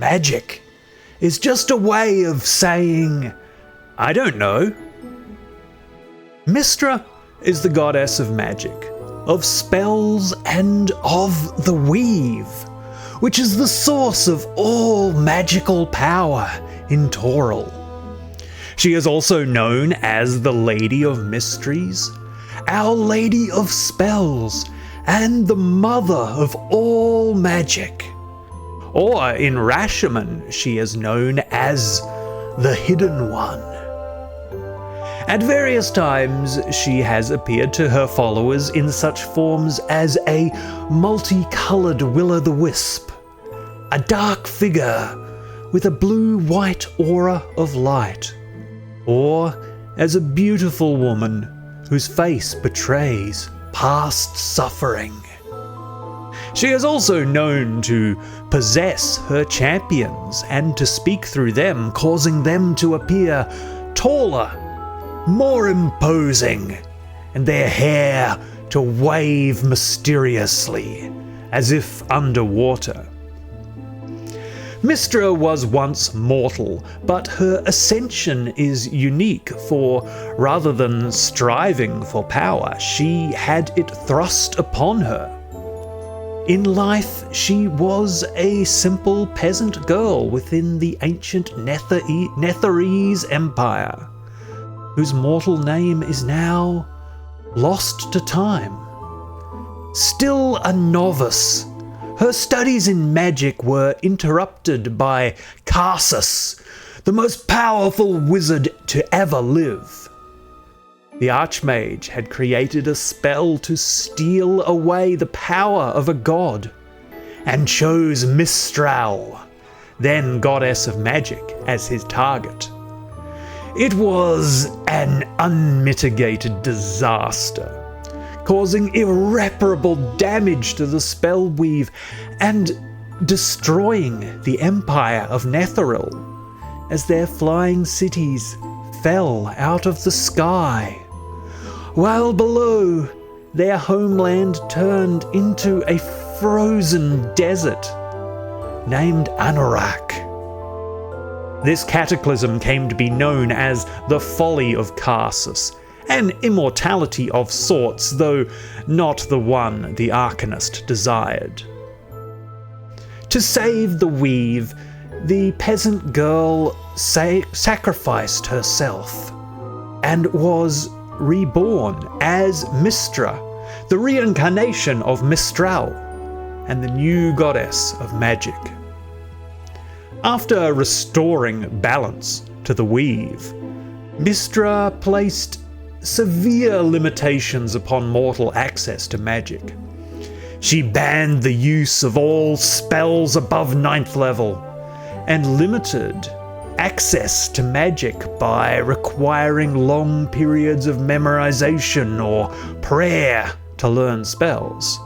magic is just a way of saying, I don't know. Mystra is the goddess of magic, of spells, and of the weave, which is the source of all magical power in Toril. She is also known as the Lady of Mysteries, Our Lady of Spells, and the Mother of all magic. Or in Rashomon, she is known as the Hidden One. At various times, she has appeared to her followers in such forms as a multicolored will-o'-the-wisp, a dark figure with a blue-white aura of light, or as a beautiful woman whose face betrays past suffering. She is also known to possess her champions and to speak through them, causing them to appear taller, more imposing, and their hair to wave mysteriously, as if underwater. Mystra was once mortal, but her ascension is unique, for rather than striving for power, she had it thrust upon her. In life, she was a simple peasant girl within the ancient Netherese Empire, whose mortal name is now lost to time. Still a novice, her studies in magic were interrupted by Karsus, the most powerful wizard to ever live. The Archmage had created a spell to steal away the power of a god, and chose Mistral, then goddess of magic, as his target. It was an unmitigated disaster, causing irreparable damage to the spell weave and destroying the empire of Netheril as their flying cities fell out of the sky, while below their homeland turned into a frozen desert named Anorak. This cataclysm came to be known as the Folly of Karsus, an immortality of sorts, though not the one the Arcanist desired. To save the weave, the peasant girl sacrificed herself and was reborn as Mystra, the reincarnation of Mistral, and the new goddess of magic. After restoring balance to the weave, Mystra placed severe limitations upon mortal access to magic. She banned the use of all spells above 9th level, and limited access to magic by requiring long periods of memorization or prayer to learn spells,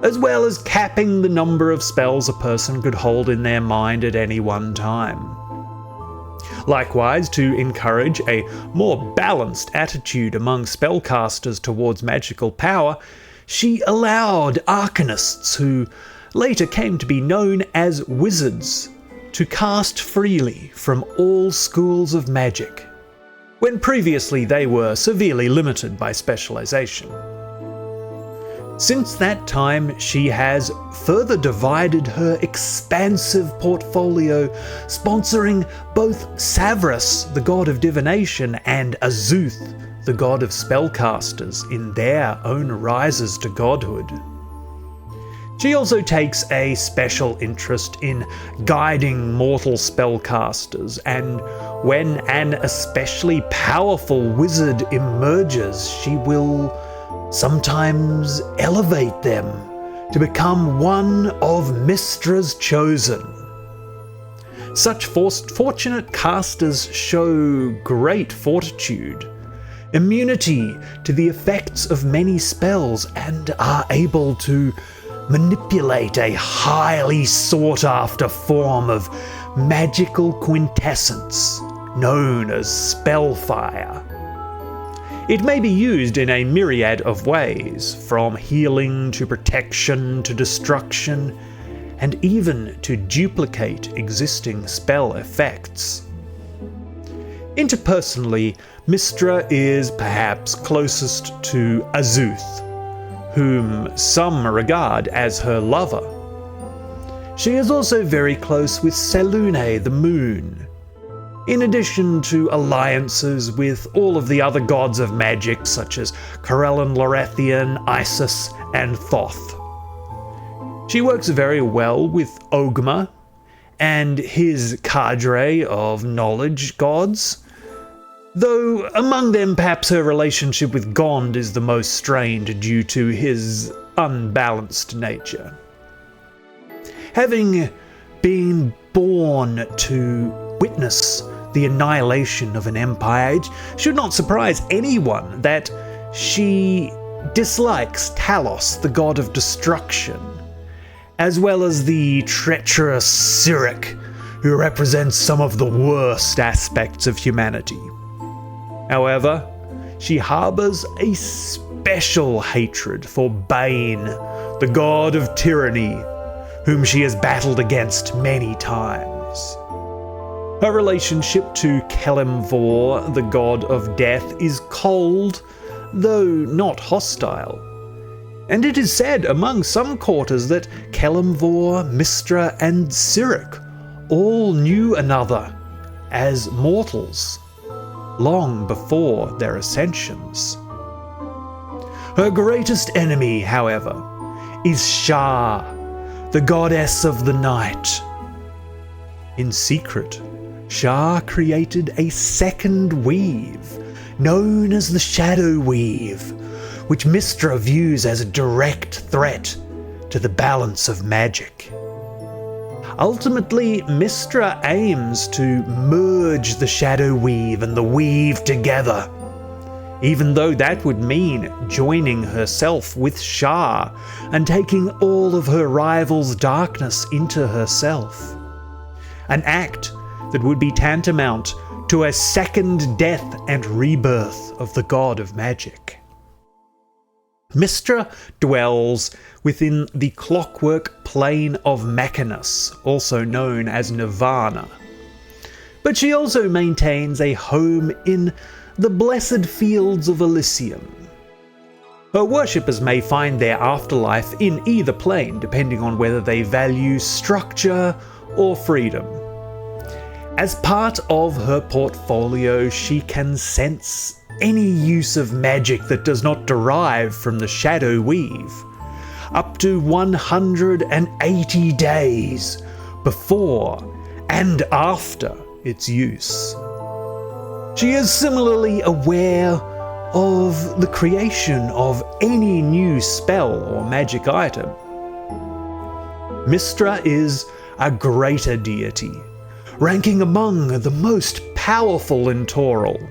as well as capping the number of spells a person could hold in their mind at any one time. Likewise, to encourage a more balanced attitude among spellcasters towards magical power, she allowed arcanists, who later came to be known as wizards, to cast freely from all schools of magic, when previously they were severely limited by specialization. Since that time, she has further divided her expansive portfolio, sponsoring both Savras, the god of divination, and Azuth, the god of spellcasters, in their own rises to godhood. She also takes a special interest in guiding mortal spellcasters, and when an especially powerful wizard emerges, she will sometimes elevate them to become one of Mystra's chosen. Such fortunate casters show great fortitude, immunity to the effects of many spells, and are able to manipulate a highly sought-after form of magical quintessence known as spellfire. It may be used in a myriad of ways, from healing to protection to destruction, and even to duplicate existing spell effects. Interpersonally, Mystra is perhaps closest to Azuth, whom some regard as her lover. She is also very close with Selune the moon, in addition to alliances with all of the other gods of magic such as Corellon Lorethian, Isis, and Thoth. She works very well with Ogma and his cadre of knowledge gods, though among them perhaps her relationship with Gond is the most strained due to his unbalanced nature. Having been born to witness the annihilation of an empire, it should not surprise anyone that she dislikes Talos, the god of destruction, as well as the treacherous Cyric, who represents some of the worst aspects of humanity. However, she harbors a special hatred for Bane, the god of tyranny, whom she has battled against many times. Her relationship to Kelemvor, the god of death, is cold, though not hostile. And it is said among some quarters that Kelemvor, Mystra, and Cyric all knew another as mortals, long before their ascensions. Her greatest enemy, however, is Shah, the goddess of the night. In secret, Shah created a second weave, known as the Shadow Weave, which Mystra views as a direct threat to the balance of magic. Ultimately, Mystra aims to merge the Shadow Weave and the Weave together, even though that would mean joining herself with Shah and taking all of her rival's darkness into herself. An act that would be tantamount to a second death and rebirth of the god of magic. Mystra dwells within the clockwork plane of Mechanus, also known as Nirvana. But she also maintains a home in the blessed fields of Elysium. Her worshippers may find their afterlife in either plane, depending on whether they value structure or freedom. As part of her portfolio, she can sense any use of magic that does not derive from the Shadow Weave, up to 180 days before and after its use. She is similarly aware of the creation of any new spell or magic item. Mystra is a greater deity, ranking among the most powerful in Toril.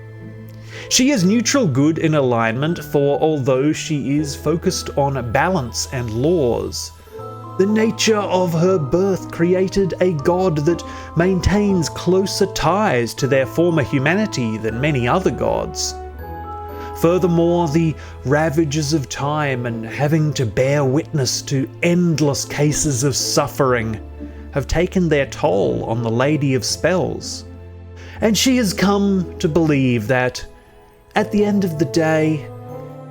She is neutral good in alignment, for although she is focused on balance and laws, the nature of her birth created a god that maintains closer ties to their former humanity than many other gods. Furthermore, the ravages of time and having to bear witness to endless cases of suffering have taken their toll on the Lady of Spells, and she has come to believe that, at the end of the day,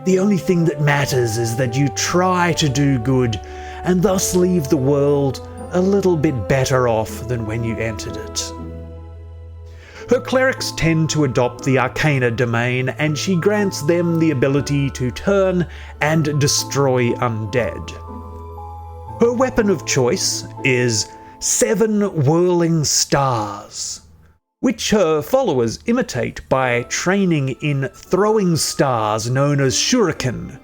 the only thing that matters is that you try to do good and thus leave the world a little bit better off than when you entered it. Her clerics tend to adopt the Arcana domain, and she grants them the ability to turn and destroy undead. Her weapon of choice is 7 whirling stars, which her followers imitate by training in throwing stars known as shuriken,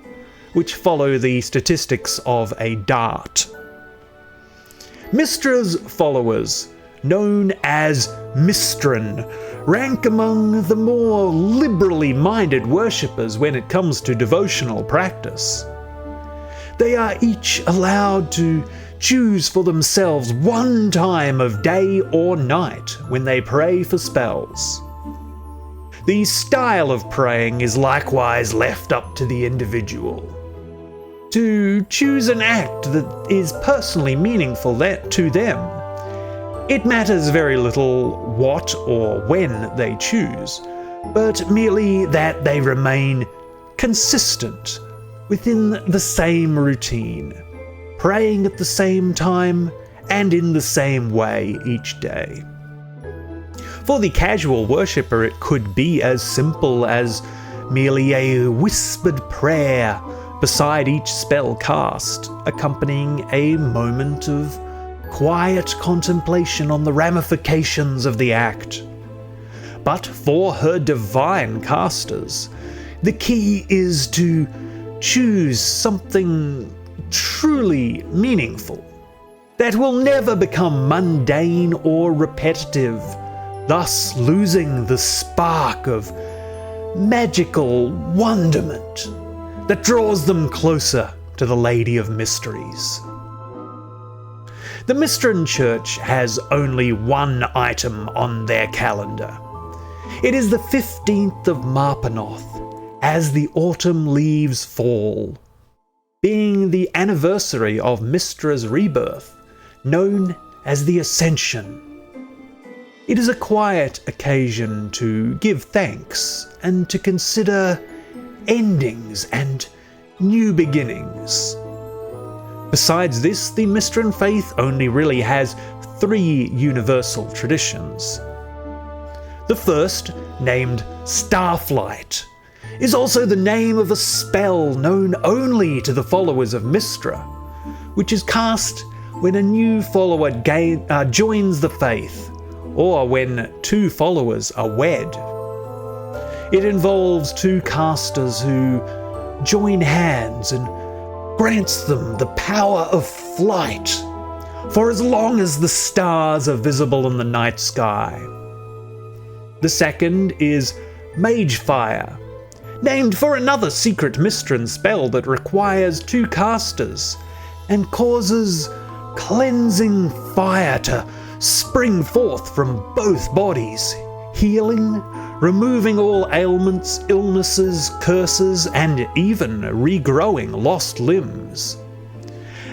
which follow the statistics of a dart. Mystra's followers, known as Mystran, rank among the more liberally minded worshippers when it comes to devotional practice. They are each allowed to choose for themselves one time of day or night when they pray for spells. The style of praying is likewise left up to the individual. to choose an act that is personally meaningful to them. It matters very little what or when they choose, but merely that they remain consistent within the same routine, praying at the same time and in the same way each day. For the casual worshipper, it could be as simple as merely a whispered prayer beside each spell cast, accompanying a moment of quiet contemplation on the ramifications of the act. But for her divine casters, the key is to choose something truly meaningful that will never become mundane or repetitive, thus losing the spark of magical wonderment that draws them closer to the Lady of Mysteries. The Mystran Church has only one item on their calendar. It is the 15th of Marpanoth, as the autumn leaves fall, being the anniversary of Mystra's rebirth, known as the Ascension. It is a quiet occasion to give thanks and to consider endings and new beginnings. Besides this, the Mystran faith only really has 3 universal traditions. The first, named Starflight, is also the name of a spell known only to the followers of Mystra, which is cast when a new follower joins the faith, or when 2 followers are wed. It involves 2 casters who join hands and grants them the power of flight for as long as the stars are visible in the night sky. The second is Magefire, named for another secret Mystran spell that requires 2 casters and causes cleansing fire to spring forth from both bodies, healing, removing all ailments, illnesses, curses, and even regrowing lost limbs,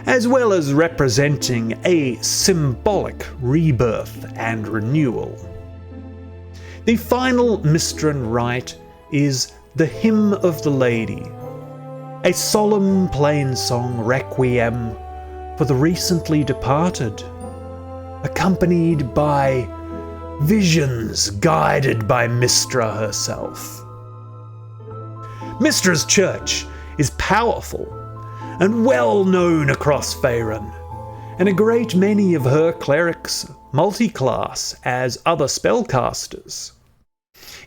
as well as representing a symbolic rebirth and renewal. The final Mystran rite is the Hymn of the Lady, a solemn plainsong requiem for the recently departed, accompanied by visions guided by Mystra herself. Mystra's church is powerful and well known across Faerun, and a great many of her clerics multi-class as other spellcasters.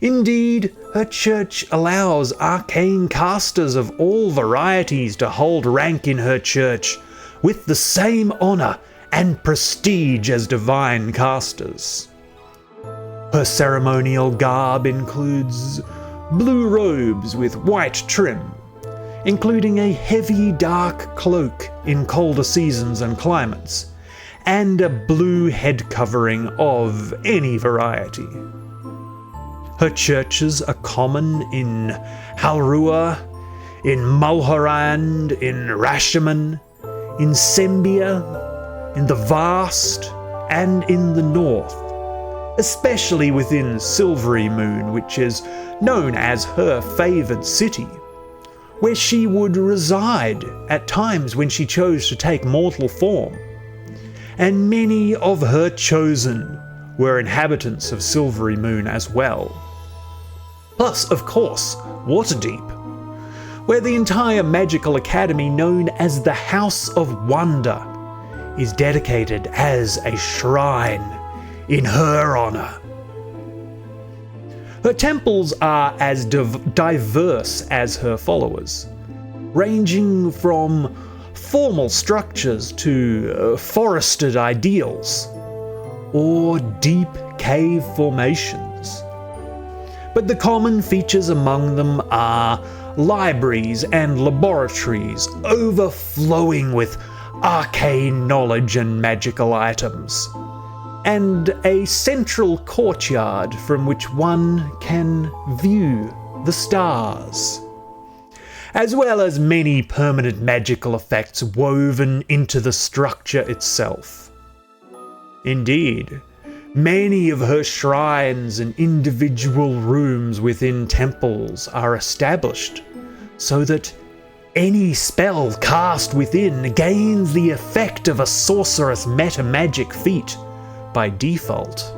Indeed, her church allows arcane casters of all varieties to hold rank in her church with the same honour and prestige as divine casters. Her ceremonial garb includes blue robes with white trim, including a heavy dark cloak in colder seasons and climates, and a blue head covering of any variety. Her churches are common in Halrua, in Mulhorand, in Rashomon, in Sembia, in the Vast, and in the North, especially within Silvery Moon, which is known as her favoured city, where she would reside at times when she chose to take mortal form. And many of her chosen were inhabitants of Silvery Moon as well. Plus, of course, Waterdeep, where the entire magical academy known as the House of Wonder is dedicated as a shrine in her honour. Her temples are as diverse as her followers, ranging from formal structures to forested ideals, or deep cave formations. But the common features among them are libraries and laboratories overflowing with arcane knowledge and magical items, and a central courtyard from which one can view the stars. as well as many permanent magical effects woven into the structure itself. Indeed, many of her shrines and individual rooms within temples are established so that any spell cast within gains the effect of a sorceress meta-magic feat by default.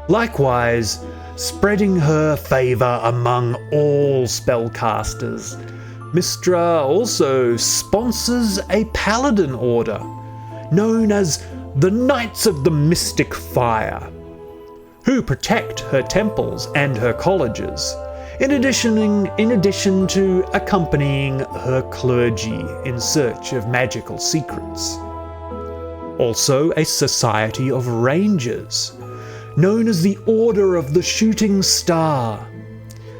Likewise, spreading her favour among all spellcasters, Mystra also sponsors a paladin order known as the Knights of the Mystic Fire, who protect her temples and her colleges, in addition to accompanying her clergy in search of magical secrets. Also a society of rangers, known as the Order of the Shooting Star,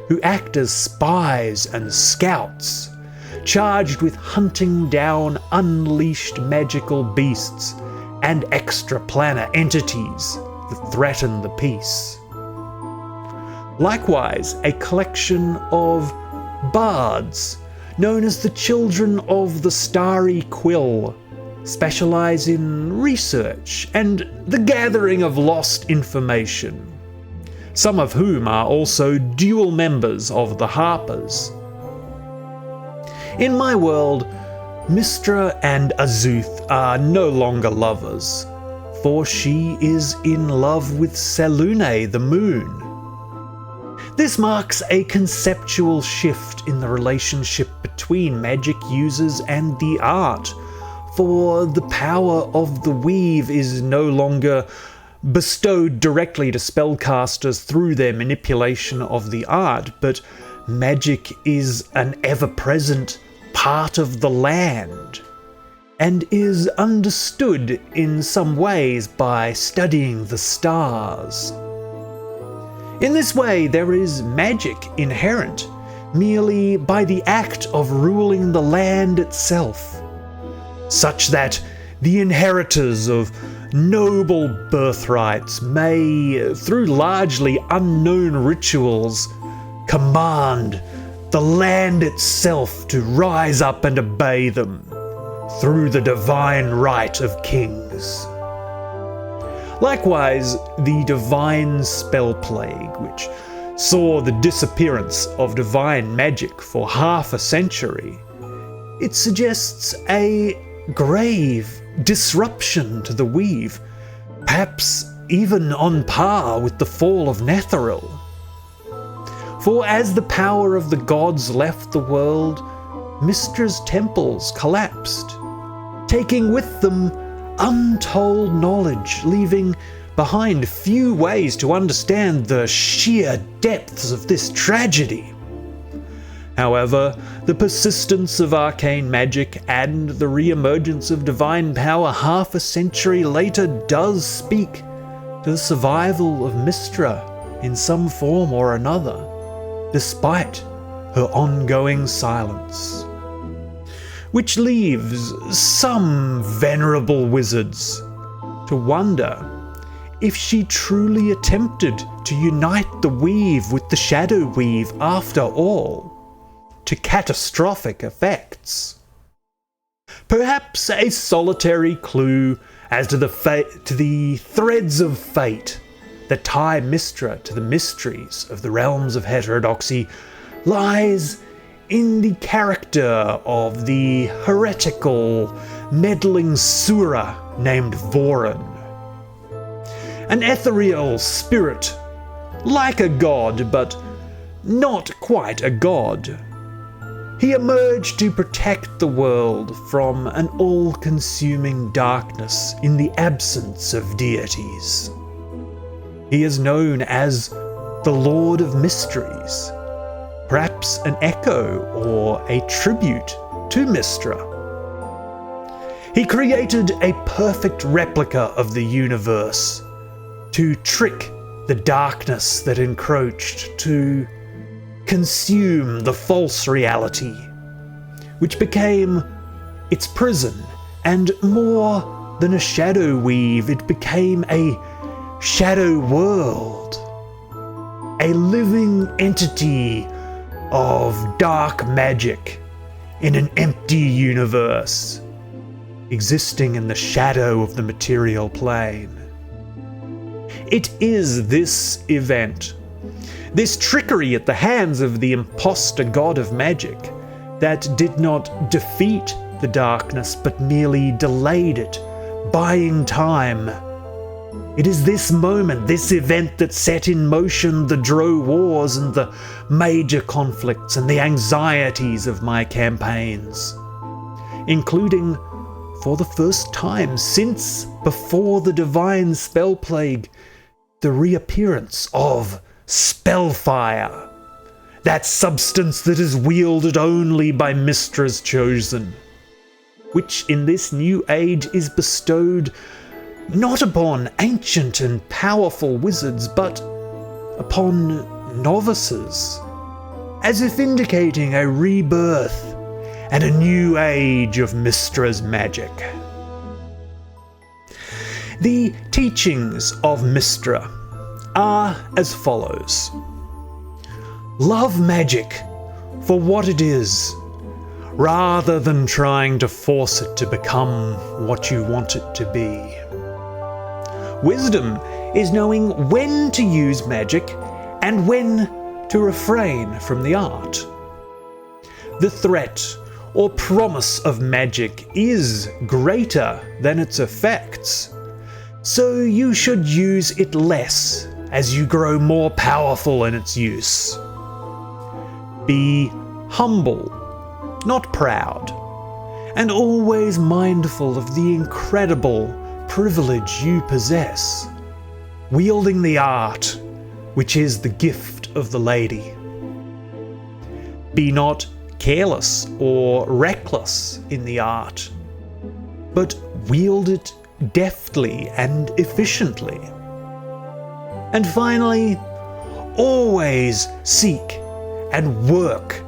who act as spies and scouts, charged with hunting down unleashed magical beasts and extraplanar entities that threaten the peace. Likewise, a collection of bards, known as the Children of the Starry Quill, specialize in research and the gathering of lost information, some of whom are also dual members of the Harpers. In my world, Mystra and Azuth are no longer lovers, for she is in love with Selune the Moon. This marks a conceptual shift in the relationship between magic users and the art, for the power of the weave is no longer bestowed directly to spellcasters through their manipulation of the art, but magic is an ever-present part of the land, and is understood in some ways by studying the stars. In this way, there is magic inherent merely by the act of ruling the land itself, such that the inheritors of noble birthrights may, through largely unknown rituals, command the land itself to rise up and obey them through the divine right of kings. Likewise, the divine spell plague, which saw the disappearance of divine magic for half a century, it suggests a grave disruption to the weave, perhaps even on par with the fall of Netheril. For as the power of the gods left the world, Mystra's temples collapsed, taking with them untold knowledge, leaving behind few ways to understand the sheer depths of this tragedy. However, the persistence of arcane magic and the re-emergence of divine power half a century later does speak to the survival of Mystra in some form or another, despite her ongoing silence. Which leaves some venerable wizards to wonder if she truly attempted to unite the weave with the shadow weave after all, to catastrophic effects. Perhaps a solitary clue as to the threads of fate that tie Mystra to the mysteries of the realms of heterodoxy lies in the character of the heretical, meddling Sura named Voran. An ethereal spirit, like a god, but not quite a god. He emerged to protect the world from an all-consuming darkness in the absence of deities. He is known as the Lord of Mysteries, perhaps an echo or a tribute to Mystra. He created a perfect replica of the universe to trick the darkness that encroached, to consume the false reality, which became its prison, and more than a shadow weave, it became a shadow world, a living entity of dark magic in an empty universe, existing in the shadow of the material plane. It is this event, this trickery at the hands of the imposter god of magic, that did not defeat the darkness but merely delayed it, buying time. It is this moment, this event, that set in motion the Drow Wars and the major conflicts and the anxieties of my campaigns, including, for the first time since before the Divine Spell Plague, the reappearance of Spellfire, that substance that is wielded only by Mystra's chosen, which in this new age is bestowed not upon ancient and powerful wizards, but upon novices, as if indicating a rebirth and a new age of Mystra's magic. The teachings of Mystra are as follows. Love magic for what it is, rather than trying to force it to become what you want it to be. Wisdom is knowing when to use magic and when to refrain from the art. The threat or promise of magic is greater than its effects, so you should use it less as you grow more powerful in its use. Be humble, not proud, and always mindful of the incredible privilege you possess, wielding the art, which is the gift of the lady. Be not careless or reckless in the art, but wield it deftly and efficiently. And finally, always seek and work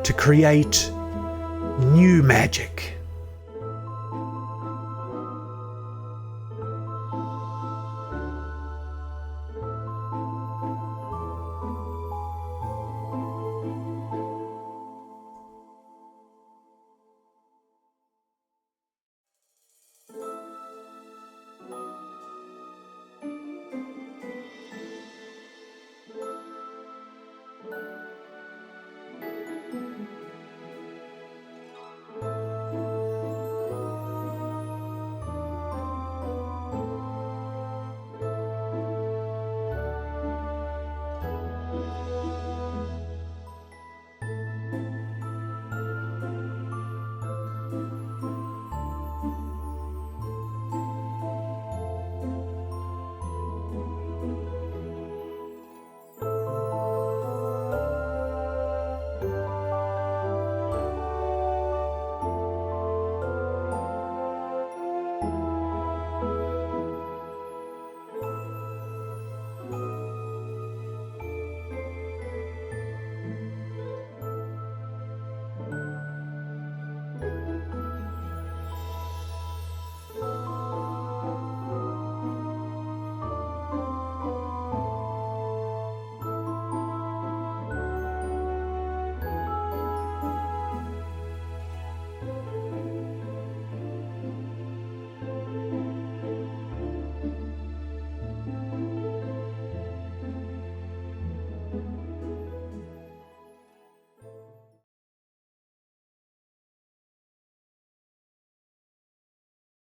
to create new magic.